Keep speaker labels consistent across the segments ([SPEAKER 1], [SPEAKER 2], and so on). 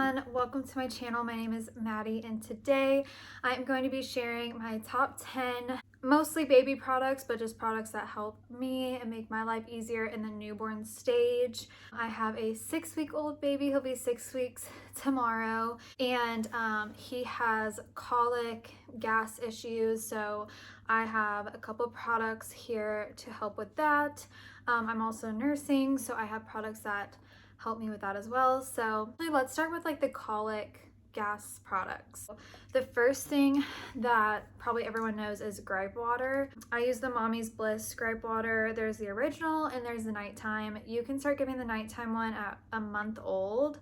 [SPEAKER 1] everyone, welcome to my channel. My name is Maddie and today I'm going to be sharing my top 10 mostly baby products, but just products that help me and make my life easier in the newborn stage. I have a 6-week-old baby. He'll be 6 weeks tomorrow, and he has colic, gas issues, so I have a couple products here to help with that. I'm also nursing, so I have products that help me with that as well. So let's start with like the colic gas products. The first thing that probably everyone knows is gripe water. I use the Mommy's Bliss gripe water. There's the original and there's the nighttime. You can start giving the nighttime one at a month old.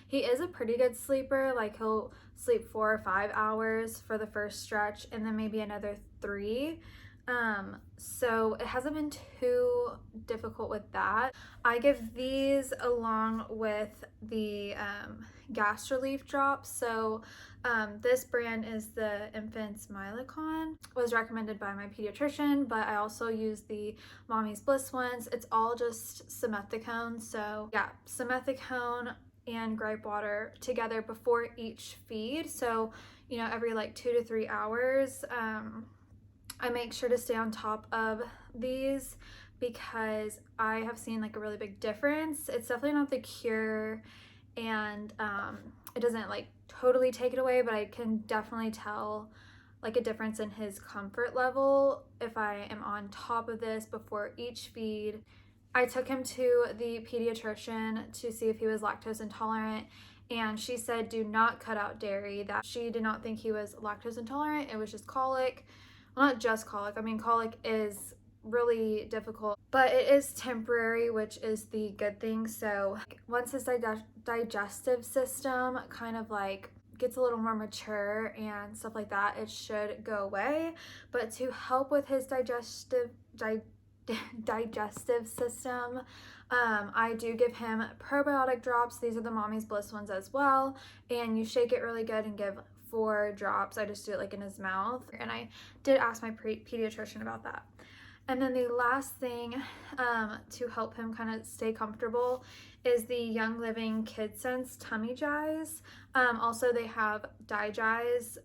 [SPEAKER 1] He is a pretty good sleeper. Like, he'll sleep 4 or 5 hours for the first stretch and then maybe another 3. So it hasn't been too difficult with that. I give these along with the gas relief drops. So this brand is the Infant's Mylicon. Was recommended by my pediatrician, but I also use the Mommy's Bliss ones. It's all just simethicone. So yeah, simethicone and gripe water together before each feed. So, you know, every like 2 to 3 hours. I make sure to stay on top of these because I have seen like a really big difference. It's definitely not the cure, and it doesn't like totally take it away, but I can definitely tell like a difference in his comfort level if I am on top of this before each feed. I took him to the pediatrician to see if he was lactose intolerant, and she said do not cut out dairy. That she did not think he was lactose intolerant. It was just colic. Well, not just colic. I mean, colic is really difficult, but it is temporary, which is the good thing. So once his digestive system kind of like gets a little more mature and stuff like that, it should go away. But to help with his digestive system, I do give him probiotic drops. These are the Mommy's Bliss ones as well, and you shake it really good and give 4 drops. I just do it like in his mouth, and I did ask my pediatrician about that. And then the last thing to help him kind of stay comfortable is the Young Living Kid Sense Tummy Jies. Also, they have Digize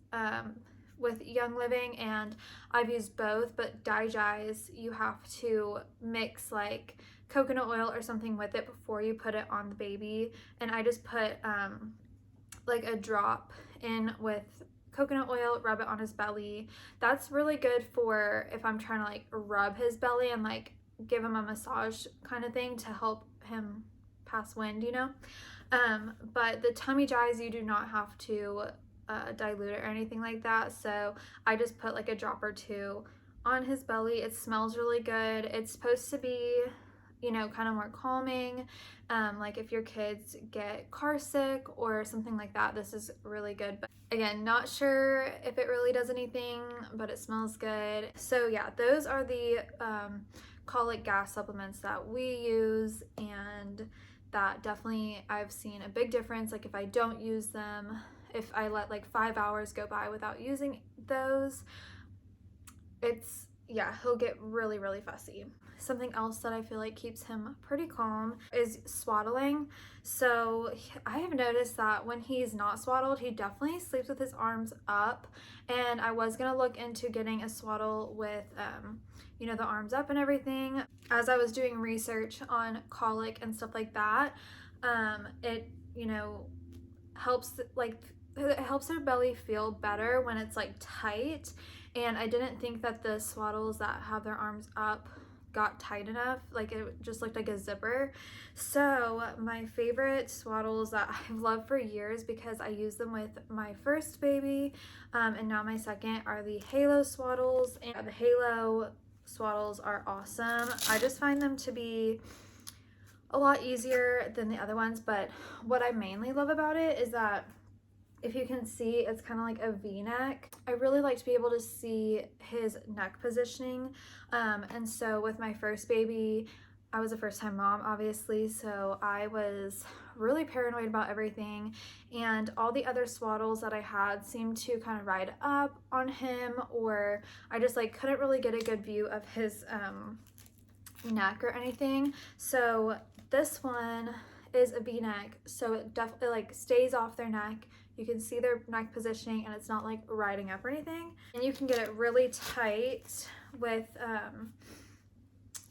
[SPEAKER 1] with Young Living, and I've used both, but Digize, you have to mix like coconut oil or something with it before you put it on the baby, and I just put like a drop in with coconut oil, rub it on his belly. That's really good for if I'm trying to like rub his belly and like give him a massage kind of thing to help him pass wind, you know. But the tummy jies, you do not have to dilute it or anything like that. So I just put like a drop or 2 on his belly. It smells really good. It's supposed to be, you know, kind of more calming. Like if your kids get car sick or something like that, this is really good. But again, not sure if it really does anything, but it smells good. So yeah, those are the colic gas supplements that we use, and that definitely I've seen a big difference. Like if I don't use them, if I let like 5 hours go by without using those, it's, yeah, he'll get really, really fussy. Something else that I feel like keeps him pretty calm is swaddling. So I have noticed that when he's not swaddled, he definitely sleeps with his arms up, and I was gonna look into getting a swaddle with you know, the arms up and everything. As I was doing research on colic and stuff like that, it, you know, helps like it helps their belly feel better when it's like tight, and I didn't think that the swaddles that have their arms up got tight enough. Like it just looked like a zipper. So my favorite swaddles that I've loved for years, because I used them with my first baby and now my second, are the Halo swaddles. And the Halo swaddles are awesome. I just find them to be a lot easier than the other ones, but what I mainly love about it is that if you can see, it's kind of like a V-neck. I really like to be able to see his neck positioning. And so with my first baby, I was a first-time mom, obviously, so I was really paranoid about everything. And all the other swaddles that I had seemed to kind of ride up on him, or I just like couldn't really get a good view of his neck or anything. So this one is a V-neck, so it definitely like stays off their neck. You can see their neck positioning and it's not like riding up or anything. And you can get it really tight with,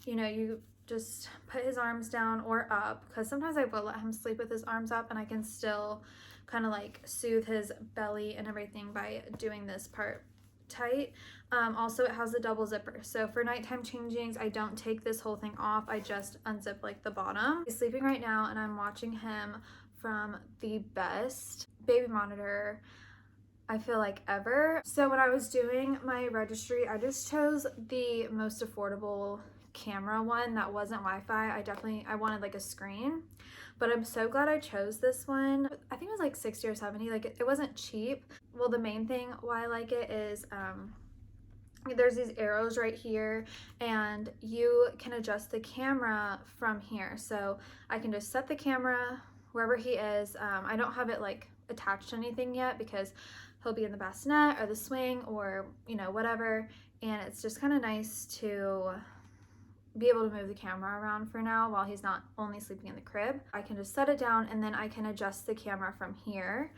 [SPEAKER 1] you know, you just put his arms down or up, because sometimes I will let him sleep with his arms up and I can still kind of like soothe his belly and everything by doing this part tight. Also, it has a double zipper, so for nighttime changings I don't take this whole thing off, I just unzip like the bottom. He's sleeping right now and I'm watching him from the best baby monitor I feel like ever. So when I was doing my registry, I just chose the most affordable camera one that wasn't Wi-Fi. I wanted like a screen, but I'm so glad I chose this one. I think it was like 60 or 70, like it wasn't cheap. Well, the main thing why I like it is there's these arrows right here and you can adjust the camera from here. So I can just set the camera wherever he is. I don't have it like attached to anything yet because he'll be in the bassinet or the swing or, you know, whatever. And it's just kind of nice to be able to move the camera around for now while he's not only sleeping in the crib. I can just set it down and then I can adjust the camera from here.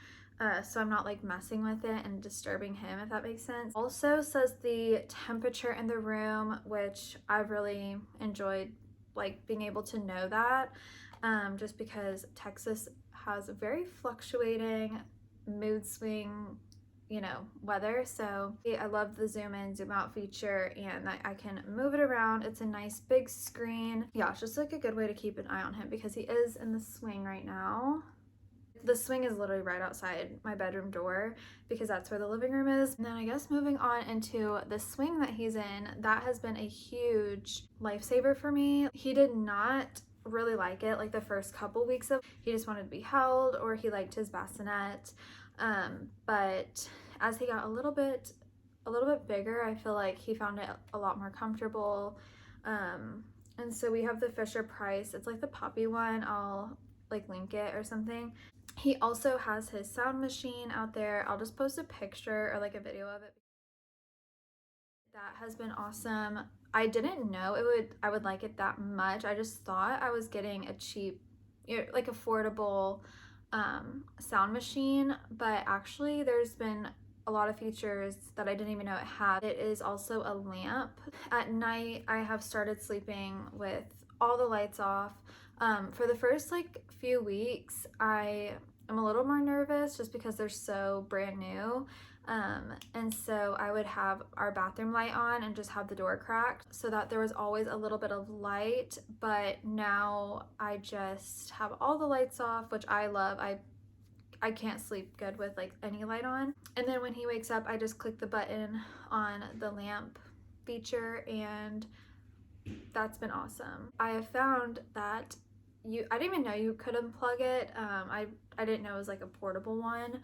[SPEAKER 1] So I'm not like messing with it and disturbing him, if that makes sense. Also says the temperature in the room, which I've really enjoyed, like being able to know that, just because Texas has a very fluctuating mood swing, you know, weather. So I love the zoom in, zoom out feature, and I can move it around. It's a nice big screen. Yeah, it's just like a good way to keep an eye on him because he is in the swing right now. The swing is literally right outside my bedroom door because that's where the living room is. And then I guess moving on into the swing that he's in, that has been a huge lifesaver for me. He did not really like it like the first couple weeks of, he just wanted to be held, or he liked his bassinet. But as he got a little bit bigger, I feel like he found it a lot more comfortable. And so we have the Fisher Price, it's like the puppy one, I'll like link it or something. He also has his sound machine out there. I'll just post a picture or like a video of it. That has been awesome. I didn't know I would like it that much. I just thought I was getting a cheap, like affordable sound machine, but actually there's been a lot of features that I didn't even know it had. It is also a lamp. At night I have started sleeping with all the lights off. For the first like few weeks I am a little more nervous just because they're so brand new. And so I would have our bathroom light on and just have the door cracked so that there was always a little bit of light, but now I just have all the lights off, which I love. I can't sleep good with like any light on. And then when he wakes up, I just click the button on the lamp feature and that's been awesome. I have found that I didn't even know you could unplug it. I didn't know it was like a portable one.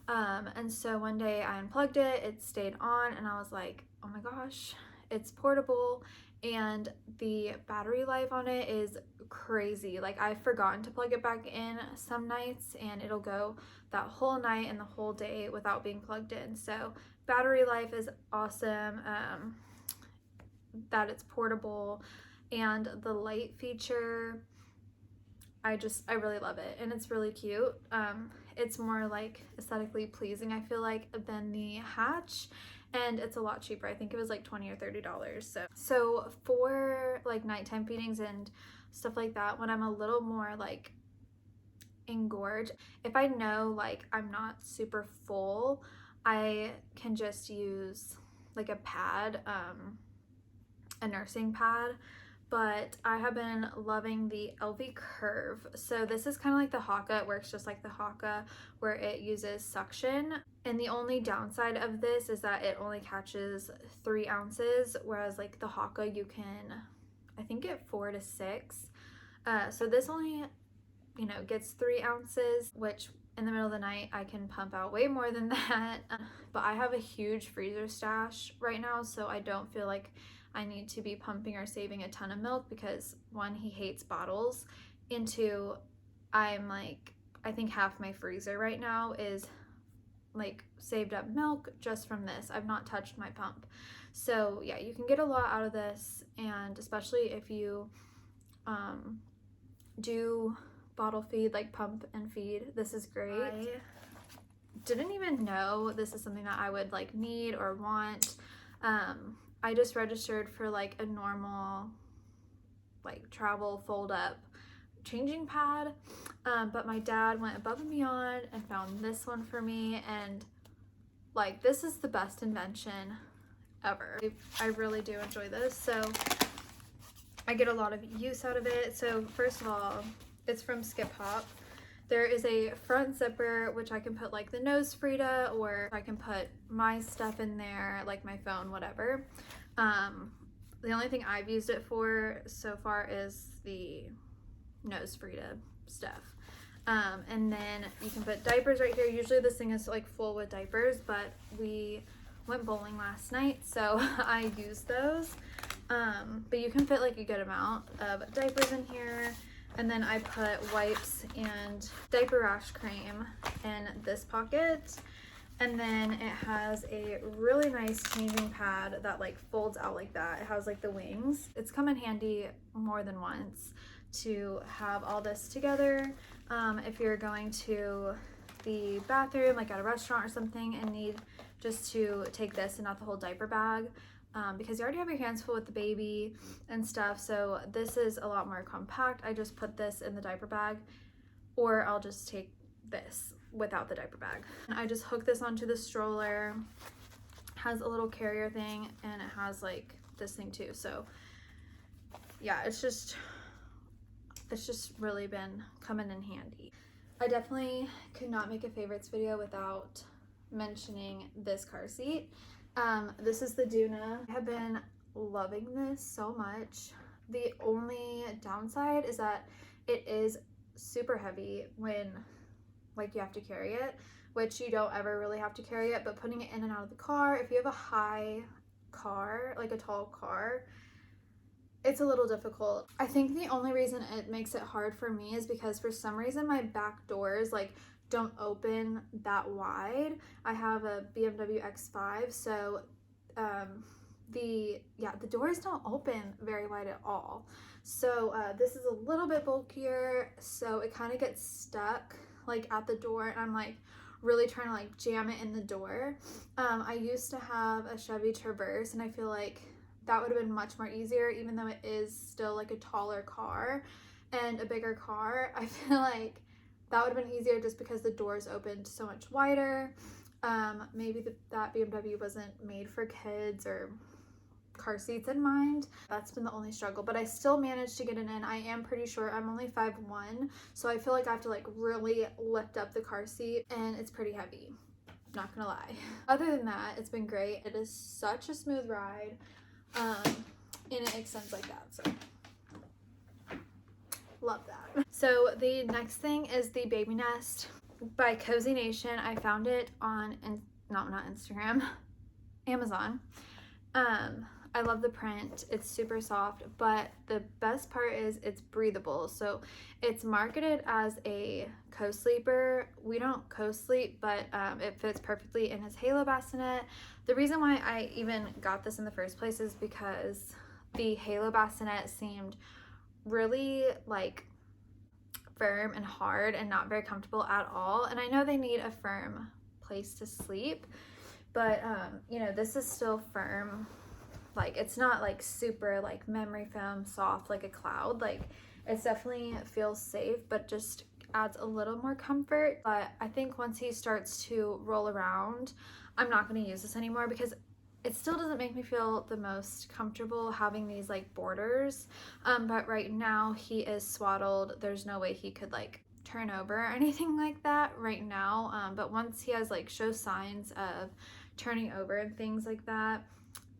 [SPEAKER 1] And so one day I unplugged it, it stayed on, and I was like, oh my gosh, it's portable, and the battery life on it is crazy. Like I've forgotten to plug it back in some nights and it'll go that whole night and the whole day without being plugged in. So battery life is awesome, that it's portable, and the light feature, I really love it, and it's really cute. It's more like aesthetically pleasing, I feel like, than the Hatch, and it's a lot cheaper. I think it was like $20 or $30. So for like nighttime feedings and stuff like that, when I'm a little more like engorged, if I know like I'm not super full, I can just use like a pad, a nursing pad. But I have been loving the LV Curve. So this is kind of like the Haka. It works just like the Haka, where it uses suction. And the only downside of this is that it only catches 3 ounces, whereas like the Haka you can, I think, get 4 to 6. So this only, you know, gets 3 ounces, which in the middle of the night I can pump out way more than that. But I have a huge freezer stash right now, so I don't feel like I need to be pumping or saving a ton of milk because 1, he hates bottles, and 2, I'm like, I think half my freezer right now is like saved up milk just from this. I've not touched my pump. So yeah, you can get a lot out of this, and especially if you do bottle feed, like pump and feed. This is great. I didn't even know this is something that I would like need or want. I just registered for like a normal like travel fold up changing pad, but my dad went above and beyond and found this one for me, and like this is the best invention ever. I really do enjoy this, so I get a lot of use out of it. So first of all, it's from Skip Hop. There is a front zipper which I can put like the nose Frida, or I can put my stuff in there, like my phone, whatever. The only thing I've used it for so far is the nose Frida stuff. And then you can put diapers right here. Usually this thing is like full with diapers, but we went bowling last night, so I used those. But you can fit like a good amount of diapers in here. And then I put wipes and diaper rash cream in this pocket. And then it has a really nice changing pad that like folds out like that. It has like the wings. It's come in handy more than once to have all this together. If you're going to the bathroom, like at a restaurant or something, and need just to take this and not the whole diaper bag, because you already have your hands full with the baby and stuff. So this is a lot more compact. I just put this in the diaper bag, or I'll just take this without the diaper bag. I just hook this onto the stroller. It has a little carrier thing, and it has like this thing too. So yeah, it's just really been coming in handy. I definitely could not make a favorites video without mentioning this car seat. This is the Duna. I have been loving this so much. The only downside is that it is super heavy when like you have to carry it, which you don't ever really have to carry it, but putting it in and out of the car, if you have a high car, like a tall car, it's a little difficult. I think the only reason it makes it hard for me is because for some reason my back doors like don't open that wide. I have a BMW X5, so the doors don't open very wide at all. So this is a little bit bulkier, so it kind of gets stuck like at the door, and I'm like really trying to like jam it in the door. I used to have a Chevy Traverse, and I feel like that would have been much more easier, even though it is still like a taller car and a bigger car. I feel like that would have been easier just because the doors opened so much wider. Maybe that BMW wasn't made for kids or car seats in mind. That's been the only struggle, but I still managed to get it in. I am pretty sure I'm only 5'1", so I feel like I have to like really lift up the car seat, and it's pretty heavy, not gonna lie. Other than that, it's been great. It is such a smooth ride, and it extends like that, so love that. So the next thing is the Baby Nest by Cozy Nation. I found it on not Instagram, Amazon. I love the print. It's super soft, but the best part is it's breathable. So it's marketed as a co-sleeper. We don't co-sleep, but it fits perfectly in his Halo bassinet. The reason why I even got this in the first place is because the Halo bassinet seemed really like firm and hard and not very comfortable at all. And I know they need a firm place to sleep, but you know, this is still firm. Like, it's not like super like memory foam soft like a cloud. Like, it definitely feels safe, but just adds a little more comfort. But I think once he starts to roll around, I'm not going to use this anymore because it still doesn't make me feel the most comfortable having these like borders. But right now he is swaddled. There's no way he could like turn over or anything like that right now. But once he has like show signs of turning over and things like that,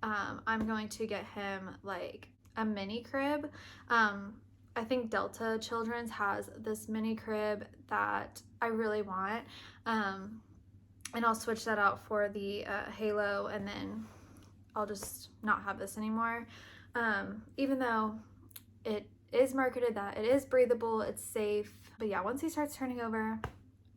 [SPEAKER 1] I'm going to get him like a mini crib. I think Delta Children's has this mini crib that I really want. And I'll switch that out for the Halo, and then I'll just not have this anymore. Even though it is marketed that it is breathable, it's safe. But yeah, once he starts turning over,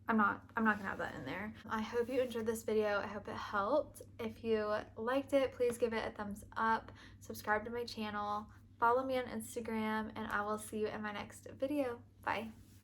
[SPEAKER 1] I'm not gonna have that in there. I hope you enjoyed this video. I hope it helped. If you liked it, please give it a thumbs up, subscribe to my channel, follow me on Instagram, and I will see you in my next video. Bye.